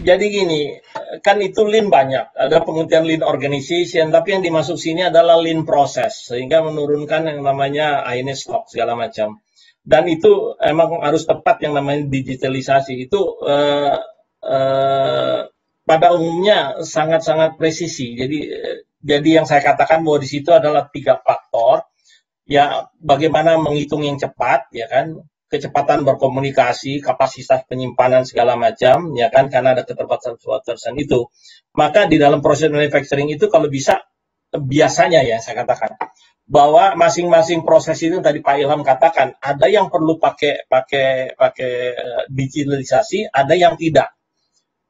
jadi gini, kan itu Lean banyak. Ada pengertian Lean Organization, tapi yang dimasuk sini adalah Lean Process, sehingga menurunkan yang namanya akhirnya stok segala macam. Dan itu emang harus tepat yang namanya digitalisasi. Itu pada umumnya sangat-sangat presisi. Jadi yang saya katakan bahwa di situ adalah 3 faktor. Ya, bagaimana menghitung yang cepat, ya kan, kecepatan berkomunikasi, kapasitas penyimpanan segala macam, ya kan, karena ada keterbatasan itu. Maka di dalam proses manufacturing itu kalau bisa, biasanya ya saya katakan, bahwa masing-masing proses itu tadi Pak Ilham katakan, ada yang perlu pakai digitalisasi, ada yang tidak.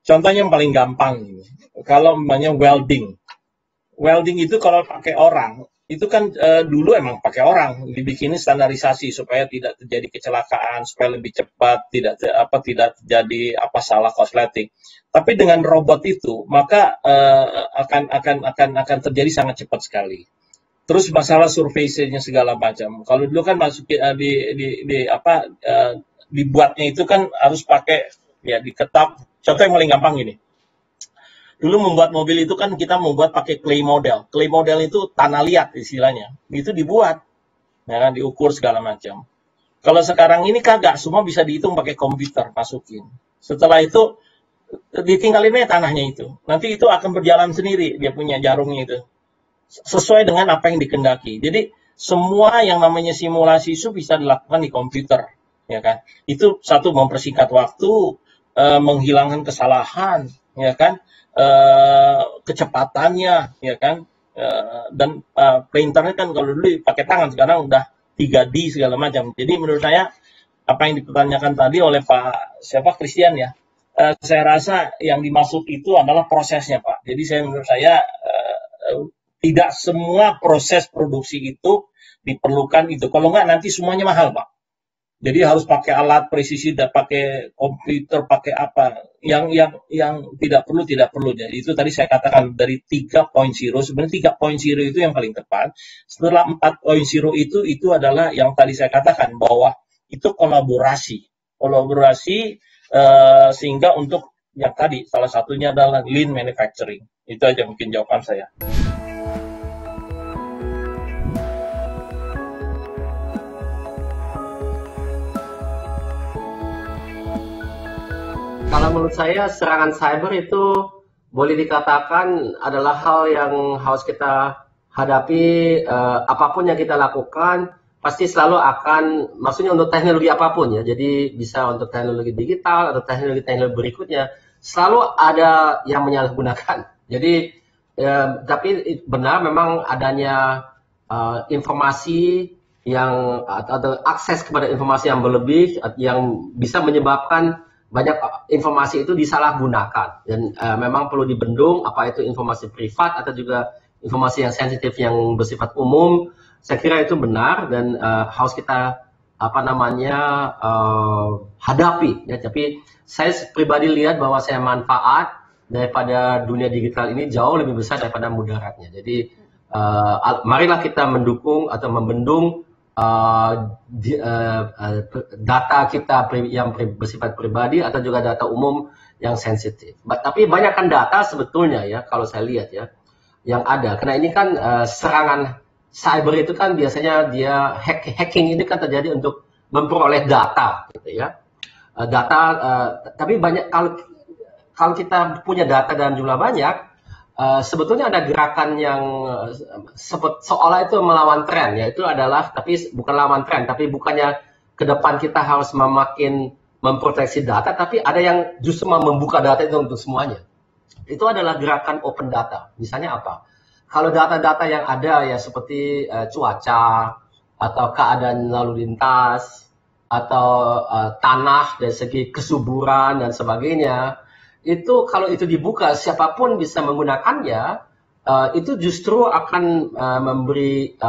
Contohnya yang paling gampang, kalau namanya welding. Welding itu kalau pakai orang, itu kan dulu emang pakai orang, dibikin standarisasi supaya tidak terjadi kecelakaan, supaya lebih cepat, tidak terjadi salah kosleting. Tapi dengan robot itu, maka akan terjadi sangat cepat sekali. Terus masalah surveinya segala macam. Kalau dulu kan dibuatnya itu kan harus pakai ya diketap. Contoh yang paling gampang ini. Dulu membuat mobil itu kan kita membuat pakai clay model. Clay model itu tanah liat istilahnya. Itu dibuat, ya kan, diukur segala macam. Kalau sekarang ini kagak, semua bisa dihitung pakai komputer, masukin. Setelah itu ditinggalin aja tanahnya itu. Nanti itu akan berjalan sendiri, dia punya jarumnya itu. Sesuai dengan apa yang dikendaki. Jadi semua yang namanya simulasi itu bisa dilakukan di komputer, ya kan. Itu satu, mempersingkat waktu, menghilangkan kesalahan, ya kan. Kecepatannya, ya kan, dan printernya kan kalau dulu pakai tangan, sekarang udah 3D segala macam. Jadi menurut saya apa yang dipertanyakan tadi oleh Pak Christian ya, saya rasa yang dimaksud itu adalah prosesnya Pak. Jadi menurut saya tidak semua proses produksi itu diperlukan itu. Kalau enggak nanti semuanya mahal Pak. Jadi harus pakai alat presisi, dan pakai komputer, pakai apa yang tidak perlu. Jadi itu tadi saya katakan dari 3.0, sebenarnya 3.0 itu yang paling tepat. Setelah 4.0 itu adalah yang tadi saya katakan bahwa itu kolaborasi sehingga untuk yang tadi salah satunya adalah lean manufacturing. Itu aja mungkin jawaban saya. Kalau menurut saya serangan cyber itu boleh dikatakan adalah hal yang harus kita hadapi. Apapun yang kita lakukan pasti selalu akan, maksudnya untuk teknologi apapun ya, jadi bisa untuk teknologi digital atau teknologi berikutnya, selalu ada yang menyalahgunakan. Jadi tapi benar memang adanya informasi yang atau akses kepada informasi yang berlebih yang bisa menyebabkan banyak informasi itu disalahgunakan, dan memang perlu dibendung apa itu informasi privat atau juga informasi yang sensitif yang bersifat umum. Saya kira itu benar dan harus kita hadapi ya. Tapi saya pribadi lihat bahwa saya manfaat daripada dunia digital ini jauh lebih besar daripada mudaratnya. Jadi marilah kita mendukung atau membendung data kita yang bersifat pribadi atau juga data umum yang sensitif. Tapi banyakkan data sebetulnya ya kalau saya lihat ya yang ada. Karena ini kan serangan cyber itu kan biasanya dia hacking ini kan terjadi untuk memperoleh data gitu ya. Tapi banyak kalau kita punya data dalam jumlah banyak, sebetulnya ada gerakan yang seolah itu melawan tren, yaitu adalah, tapi bukan lawan tren, tapi bukannya ke depan kita harus memakin memproteksi data, tapi ada yang justru membuka data itu untuk semuanya. Itu adalah gerakan open data. Misalnya apa? Kalau data-data yang ada ya seperti cuaca atau keadaan lalu lintas atau tanah dari segi kesuburan dan sebagainya, itu kalau itu dibuka siapapun bisa menggunakannya, itu justru akan memberi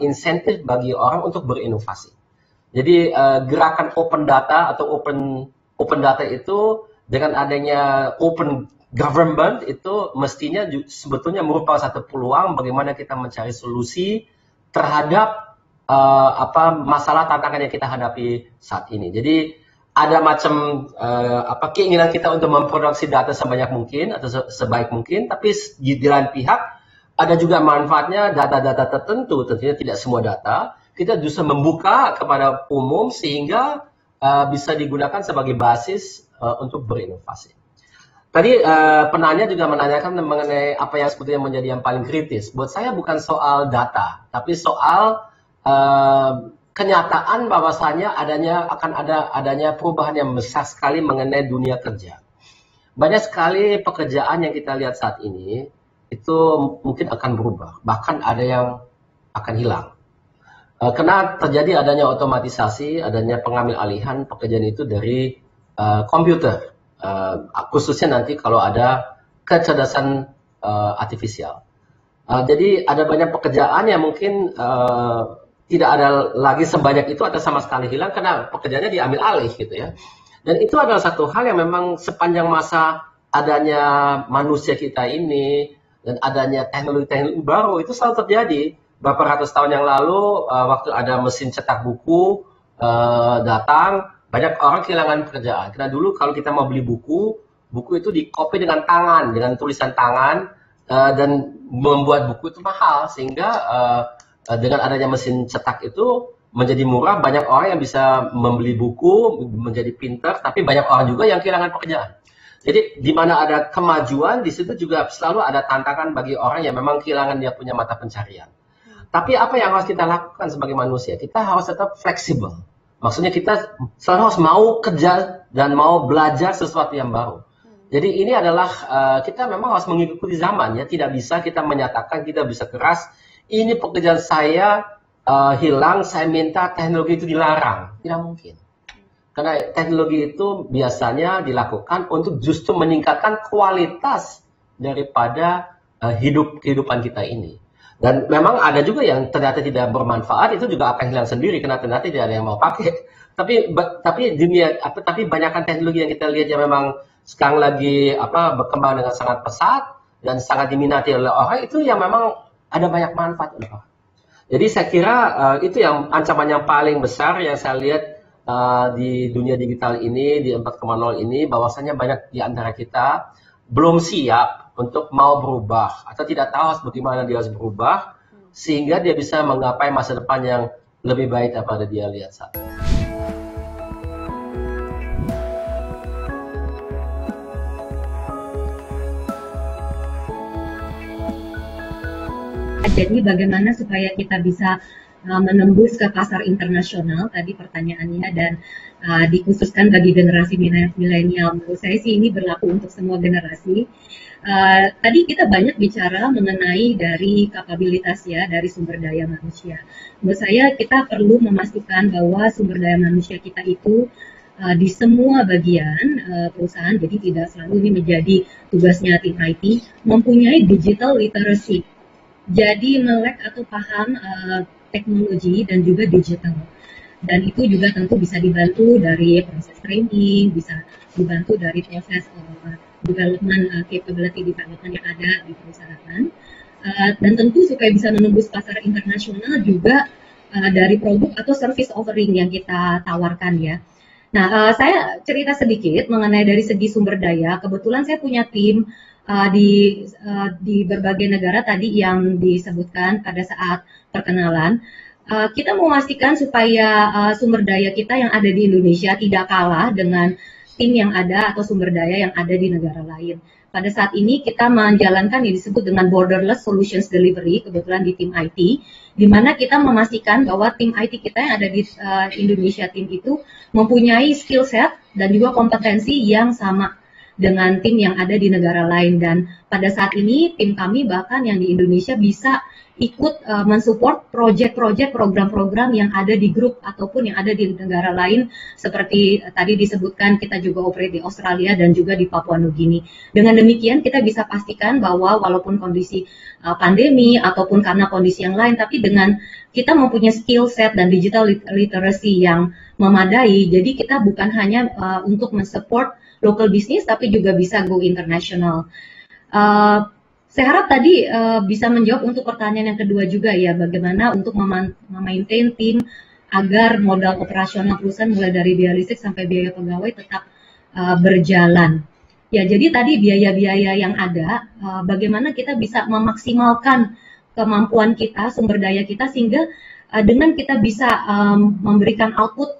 insentif bagi orang untuk berinovasi. Jadi gerakan open data atau open data itu dengan adanya open government itu mestinya sebetulnya merupakan satu peluang bagaimana kita mencari solusi terhadap masalah tantangan yang kita hadapi saat ini. Jadi ada macam keinginan kita untuk memproduksi data sebanyak mungkin atau sebaik mungkin, tapi di lain pihak ada juga manfaatnya data-data tertentu, tentunya tidak semua data, kita bisa membuka kepada umum sehingga bisa digunakan sebagai basis untuk berinovasi. Tadi penanya juga menanyakan mengenai apa yang sebetulnya menjadi yang paling kritis. Buat saya bukan soal data, tapi soal kenyataan bahwasanya akan adanya perubahan yang besar sekali mengenai dunia kerja. Banyak sekali pekerjaan yang kita lihat saat ini itu mungkin akan berubah, bahkan ada yang akan hilang. Karena terjadi adanya otomatisasi, adanya pengambil alihan pekerjaan itu dari komputer, khususnya nanti kalau ada kecerdasan artifisial. Jadi ada banyak pekerjaan yang mungkin tidak ada lagi sebanyak itu atau sama sekali hilang karena pekerjaannya diambil alih gitu ya. Dan itu adalah satu hal yang memang sepanjang masa adanya manusia kita ini dan adanya teknologi-teknologi baru itu selalu terjadi. Beberapa ratus tahun yang lalu waktu ada mesin cetak buku datang, banyak orang kehilangan pekerjaan. Karena dulu kalau kita mau beli buku itu dikopi dengan tangan, dengan tulisan tangan, dan membuat buku itu mahal sehingga dengan adanya mesin cetak itu menjadi murah, banyak orang yang bisa membeli buku, menjadi pintar, tapi banyak orang juga yang kehilangan pekerjaan. Jadi di mana ada kemajuan, di situ juga selalu ada tantangan bagi orang yang memang kehilangan dia punya mata pencarian. Tapi apa yang harus kita lakukan sebagai manusia? Kita harus tetap fleksibel. Maksudnya kita selalu harus mau kerja dan mau belajar sesuatu yang baru. Jadi ini adalah kita memang harus mengikuti zaman ya. Tidak bisa kita menyatakan kita bisa keras. Ini pekerjaan saya hilang, saya minta teknologi itu dilarang. Tidak mungkin. Karena teknologi itu biasanya dilakukan untuk justru meningkatkan kualitas daripada kehidupan kita ini. Dan memang ada juga yang ternyata tidak bermanfaat, itu juga akan hilang sendiri karena ternyata tidak ada yang mau pakai. Tapi banyakkan teknologi yang kita lihat yang memang sekarang lagi berkembang dengan sangat pesat dan sangat diminati oleh orang, itu yang memang ada banyak manfaat. Jadi saya kira itu yang ancaman yang paling besar yang saya lihat di dunia digital ini, di 4.0 ini, bahwasanya banyak di antara kita belum siap untuk mau berubah atau tidak tahu bagaimana dia harus berubah sehingga dia bisa menggapai masa depan yang lebih baik daripada dia lihat saat ini. Jadi bagaimana supaya kita bisa menembus ke pasar internasional, tadi pertanyaannya, dan dikhususkan bagi generasi milenial. Menurut saya sih ini berlaku untuk semua generasi. Tadi kita banyak bicara mengenai dari kapabilitas ya, dari sumber daya manusia. Menurut saya kita perlu memastikan bahwa sumber daya manusia kita itu di semua bagian perusahaan, jadi tidak selalu ini menjadi tugasnya tim IT, mempunyai digital literacy. Jadi melek atau paham teknologi dan juga digital. Dan itu juga tentu bisa dibantu dari proses training, bisa dibantu dari proses development capability development yang ada di perusahaan. Dan tentu supaya bisa menembus pasar internasional juga dari produk atau service offering yang kita tawarkan ya. Nah, saya cerita sedikit mengenai dari segi sumber daya. Kebetulan saya punya tim di berbagai negara tadi yang disebutkan pada saat perkenalan. Kita memastikan supaya sumber daya kita yang ada di Indonesia tidak kalah dengan tim yang ada atau sumber daya yang ada di negara lain. Pada saat ini kita menjalankan yang disebut dengan Borderless Solutions Delivery, kebetulan di tim IT, di mana kita memastikan bahwa tim IT kita yang ada di Indonesia tim itu mempunyai skill set dan juga kompetensi yang sama dengan tim yang ada di negara lain. Dan pada saat ini tim kami bahkan yang di Indonesia bisa ikut mensupport proyek-proyek, program-program yang ada di grup ataupun yang ada di negara lain, seperti tadi disebutkan kita juga operate di Australia dan juga di Papua Nugini. Dengan demikian kita bisa pastikan bahwa walaupun kondisi pandemi ataupun karena kondisi yang lain, tapi dengan kita mempunyai skill set dan digital literacy yang memadai, jadi kita bukan hanya untuk mensupport local business tapi juga bisa go international. Saya harap tadi bisa menjawab untuk pertanyaan yang kedua juga ya, bagaimana untuk memaintain tim agar modal operasional perusahaan mulai dari biaya listrik sampai biaya pegawai tetap berjalan. Ya, jadi tadi biaya-biaya yang ada, bagaimana kita bisa memaksimalkan kemampuan kita, sumber daya kita, sehingga dengan kita bisa memberikan output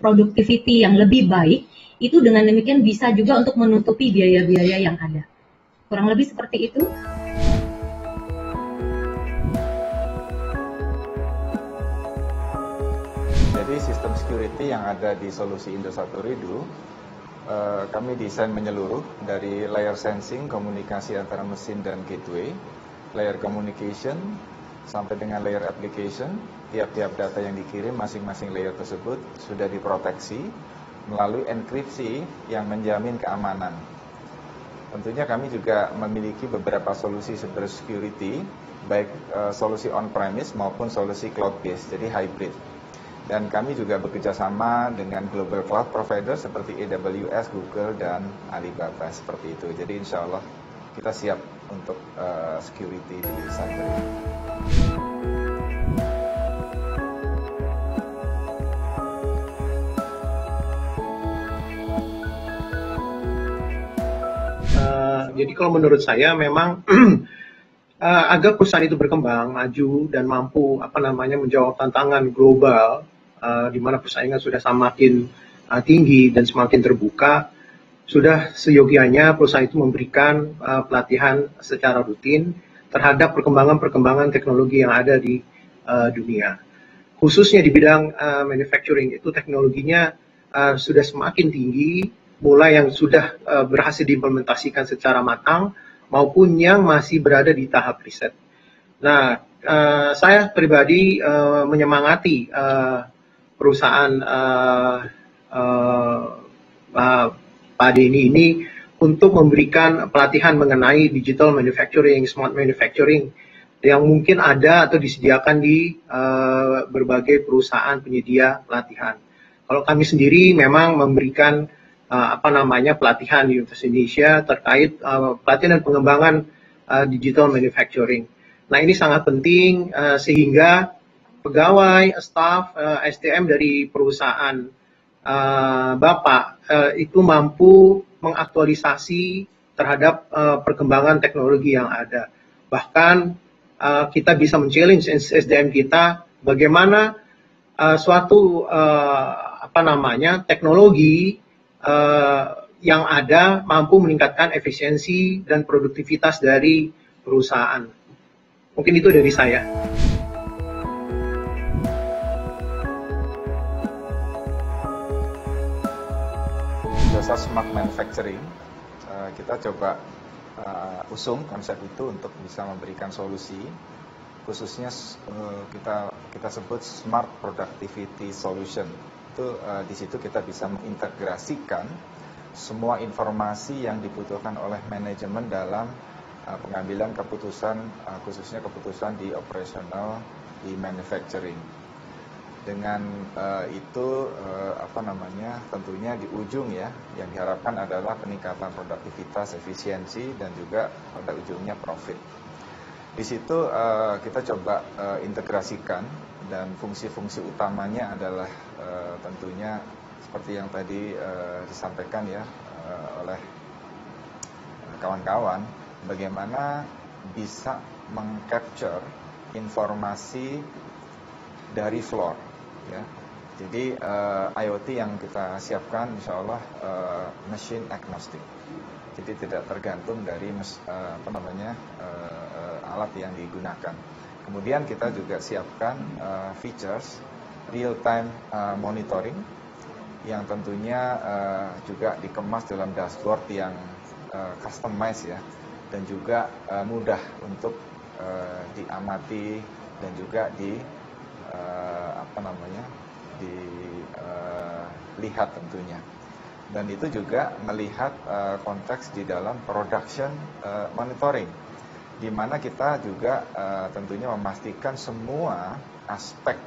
productivity yang lebih baik, itu dengan demikian bisa juga untuk menutupi biaya-biaya yang ada. Kurang lebih seperti itu. Jadi sistem security yang ada di solusi Indosat Ooredoo kami desain menyeluruh dari layer sensing, komunikasi antara mesin dan gateway, layer communication, sampai dengan layer application. Tiap-tiap data yang dikirim masing-masing layer tersebut sudah diproteksi melalui enkripsi yang menjamin keamanan. Tentunya kami juga memiliki beberapa solusi cyber security, baik solusi on-premise maupun solusi cloud-based, jadi hybrid. Dan kami juga bekerja sama dengan global cloud provider seperti AWS, Google, dan Alibaba seperti itu. Jadi insya Allah kita siap untuk security di cyber ini. Jadi kalau menurut saya memang agar perusahaan itu berkembang, maju dan mampu menjawab tantangan global, di mana persaingan sudah semakin tinggi dan semakin terbuka, sudah seyogianya perusahaan itu memberikan pelatihan secara rutin terhadap perkembangan-perkembangan teknologi yang ada di dunia. Khususnya di bidang manufacturing, itu teknologinya sudah semakin tinggi, mulai yang sudah berhasil diimplementasikan secara matang maupun yang masih berada di tahap riset. Nah, saya pribadi menyemangati perusahaan Pak Denny ini untuk memberikan pelatihan mengenai digital manufacturing, smart manufacturing yang mungkin ada atau disediakan di berbagai perusahaan penyedia pelatihan. Kalau kami sendiri memang memberikan pelatihan di Universitas Indonesia terkait pelatihan dan pengembangan digital manufacturing. Nah, ini sangat penting sehingga pegawai, staf, SDM dari perusahaan Bapak itu mampu mengaktualisasi terhadap perkembangan teknologi yang ada. Bahkan kita bisa men-challenge SDM kita bagaimana suatu teknologi yang ada mampu meningkatkan efisiensi dan produktivitas dari perusahaan. Mungkin itu dari saya. Jasa Smart Manufacturing, kita coba usung konsep itu untuk bisa memberikan solusi, khususnya kita sebut Smart Productivity Solution. Itu di situ kita bisa mengintegrasikan semua informasi yang dibutuhkan oleh manajemen dalam pengambilan keputusan, khususnya keputusan di operasional di manufacturing. Dengan itu tentunya di ujung ya yang diharapkan adalah peningkatan produktivitas, efisiensi, dan juga pada ujungnya profit. Di situ kita coba integrasikan, dan fungsi-fungsi utamanya adalah tentunya seperti yang tadi disampaikan ya oleh kawan-kawan, bagaimana bisa mengcapture informasi dari floor ya. Jadi IoT yang kita siapkan insya Allah machine agnostic. Jadi tidak tergantung dari alat yang digunakan. Kemudian kita juga siapkan features real time monitoring yang tentunya juga dikemas dalam dashboard yang customized ya, dan juga mudah untuk diamati dan juga dilihat tentunya. Dan itu juga melihat konteks di dalam production monitoring, di mana kita juga tentunya memastikan semua aspek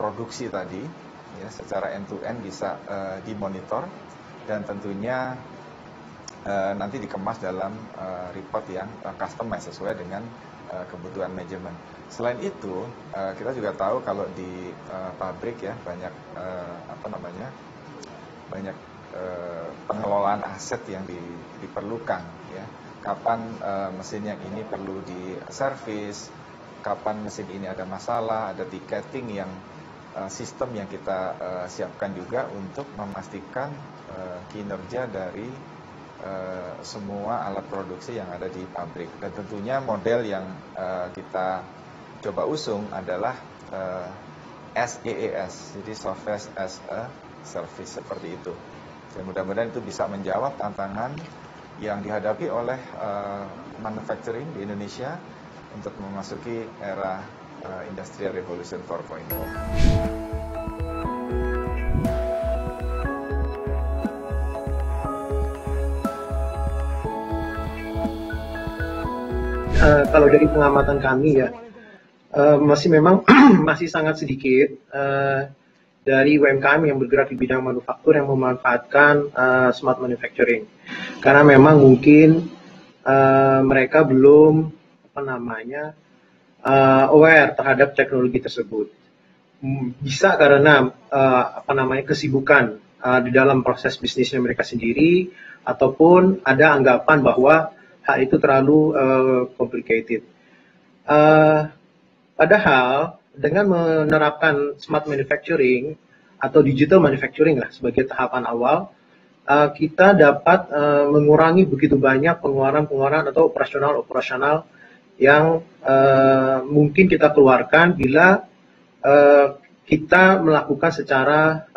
produksi tadi ya secara end to end bisa dimonitor, dan tentunya nanti dikemas dalam report yang customized sesuai dengan kebutuhan manajemen. Selain itu, kita juga tahu kalau di pabrik ya banyak banyak pengelolaan aset yang diperlukan ya. Kapan mesin yang ini perlu diservis, kapan mesin ini ada masalah, ada ticketing yang sistem yang kita siapkan juga untuk memastikan kinerja dari semua alat produksi yang ada di pabrik. Dan tentunya model yang kita coba usung adalah SaaS, jadi Software as a Service seperti itu. Dan mudah-mudahan itu bisa menjawab tantangan yang dihadapi oleh manufacturing di Indonesia untuk memasuki era Industrial Revolution 4.0. Kalau dari pengamatan kami ya, memang masih sangat sedikit dari UMKM yang bergerak di bidang manufaktur yang memanfaatkan smart manufacturing, karena memang mungkin mereka belum aware terhadap teknologi tersebut. Bisa karena kesibukan di dalam proses bisnisnya mereka sendiri, ataupun ada anggapan bahwa hal itu terlalu complicated. Padahal dengan menerapkan smart manufacturing atau digital manufacturing lah sebagai tahapan awal, kita dapat mengurangi begitu banyak pengeluaran atau operasional yang mungkin kita keluarkan bila kita melakukan secara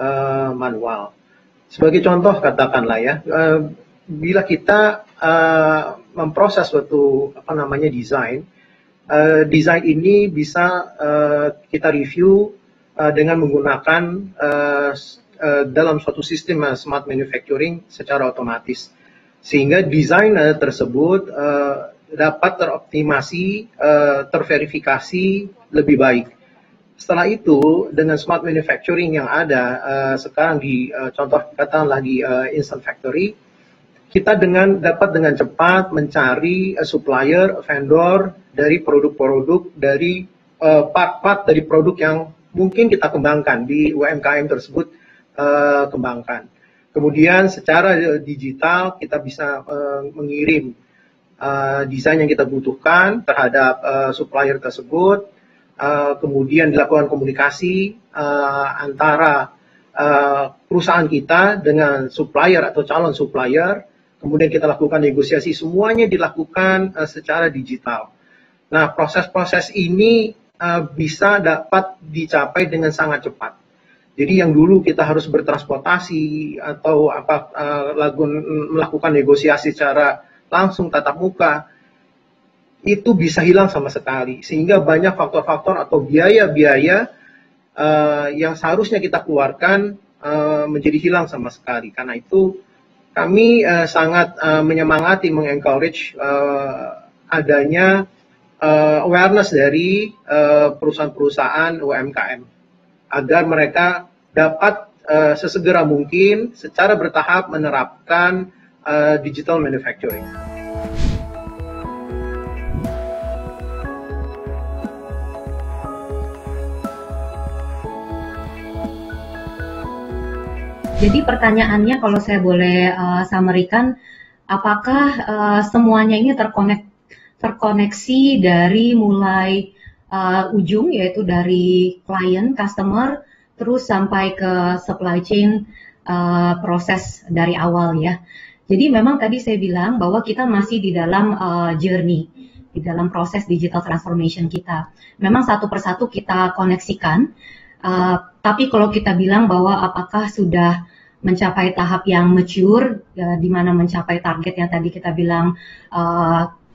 manual. Sebagai contoh katakanlah ya, bila kita memproses suatu desain ini bisa kita review dengan menggunakan dalam suatu sistem smart manufacturing secara otomatis, sehingga desain tersebut dapat teroptimasi, terverifikasi lebih baik. Setelah itu, dengan smart manufacturing yang ada sekarang di contoh katakanlah di Instant Factory, kita dapat dengan cepat mencari supplier, vendor dari produk-produk, dari part-part dari produk yang mungkin kita kembangkan di UMKM tersebut kembangkan. Kemudian secara digital kita bisa mengirim desain yang kita butuhkan terhadap supplier tersebut, kemudian dilakukan komunikasi antara perusahaan kita dengan supplier atau calon supplier, kemudian kita lakukan negosiasi, semuanya dilakukan secara digital. Nah, proses-proses ini bisa dapat dicapai dengan sangat cepat. Jadi yang dulu kita harus bertransportasi atau melakukan negosiasi secara langsung tatap muka, itu bisa hilang sama sekali. Sehingga banyak faktor-faktor atau biaya-biaya yang seharusnya kita keluarkan menjadi hilang sama sekali. Karena itu kami sangat menyemangati, mengencourage adanya awareness dari perusahaan-perusahaan UMKM agar mereka dapat sesegera mungkin secara bertahap menerapkan digital manufacturing. Jadi pertanyaannya kalau saya boleh summary-kan, apakah semuanya ini terkoneksi dari mulai ujung, yaitu dari klien, customer, terus sampai ke supply chain, proses dari awal ya. Jadi memang tadi saya bilang bahwa kita masih di dalam journey, di dalam proses digital transformation kita. Memang satu persatu kita koneksikan, tapi kalau kita bilang bahwa apakah sudah mencapai tahap yang mature, di mana mencapai target yang tadi kita bilang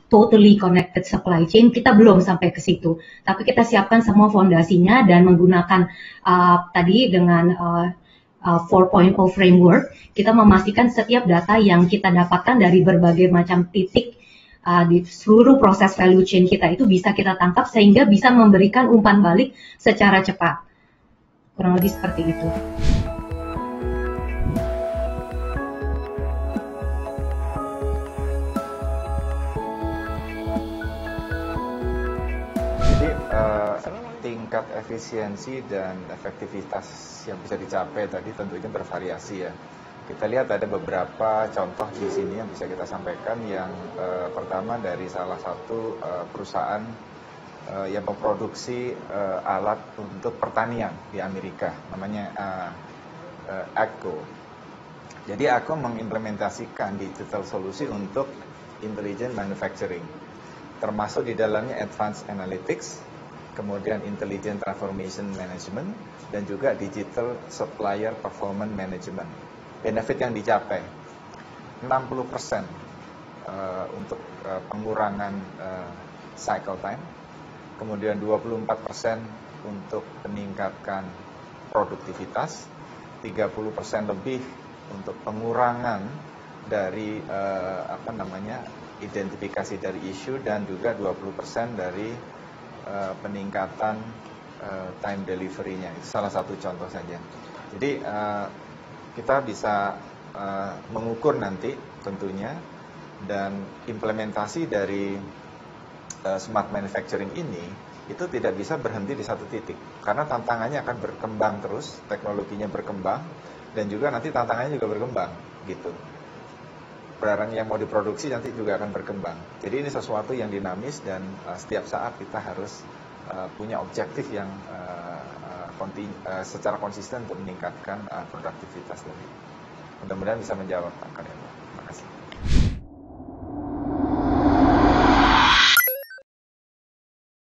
totally connected supply chain, kita belum sampai ke situ. Tapi kita siapkan semua fondasinya dan menggunakan tadi dengan 4.0 framework, kita memastikan setiap data yang kita dapatkan dari berbagai macam titik di seluruh proses value chain kita itu bisa kita tangkap sehingga bisa memberikan umpan balik secara cepat. Kurang lebih seperti itu. tingkat efisiensi dan efektivitas yang bisa dicapai tadi tentunya bervariasi ya. Kita lihat ada beberapa contoh di sini yang bisa kita sampaikan. Yang pertama dari salah satu perusahaan yang memproduksi alat untuk pertanian di Amerika, namanya AGCO. Jadi AGCO mengimplementasikan digital solusi untuk intelligent manufacturing, termasuk di dalamnya advanced analytics, kemudian intelligent transformation management, dan juga digital supplier performance management. Benefit yang dicapai 60% untuk pengurangan cycle time, kemudian 24% untuk meningkatkan produktivitas, 30% lebih untuk pengurangan dari identifikasi dari isu, dan juga 20% dari peningkatan time delivery-nya. Itu salah satu contoh saja. Jadi kita bisa mengukur nanti tentunya, dan implementasi dari smart manufacturing ini itu tidak bisa berhenti di satu titik, karena tantangannya akan berkembang terus, teknologinya berkembang, dan juga nanti tantangannya juga berkembang gitu. Barang yang mau diproduksi nanti juga akan berkembang. Jadi ini sesuatu yang dinamis, dan setiap saat kita harus punya objektif yang secara konsisten untuk meningkatkan produktivitas tadi. Mudah-mudahan bisa menjawab Pak Karyawan. Terima kasih.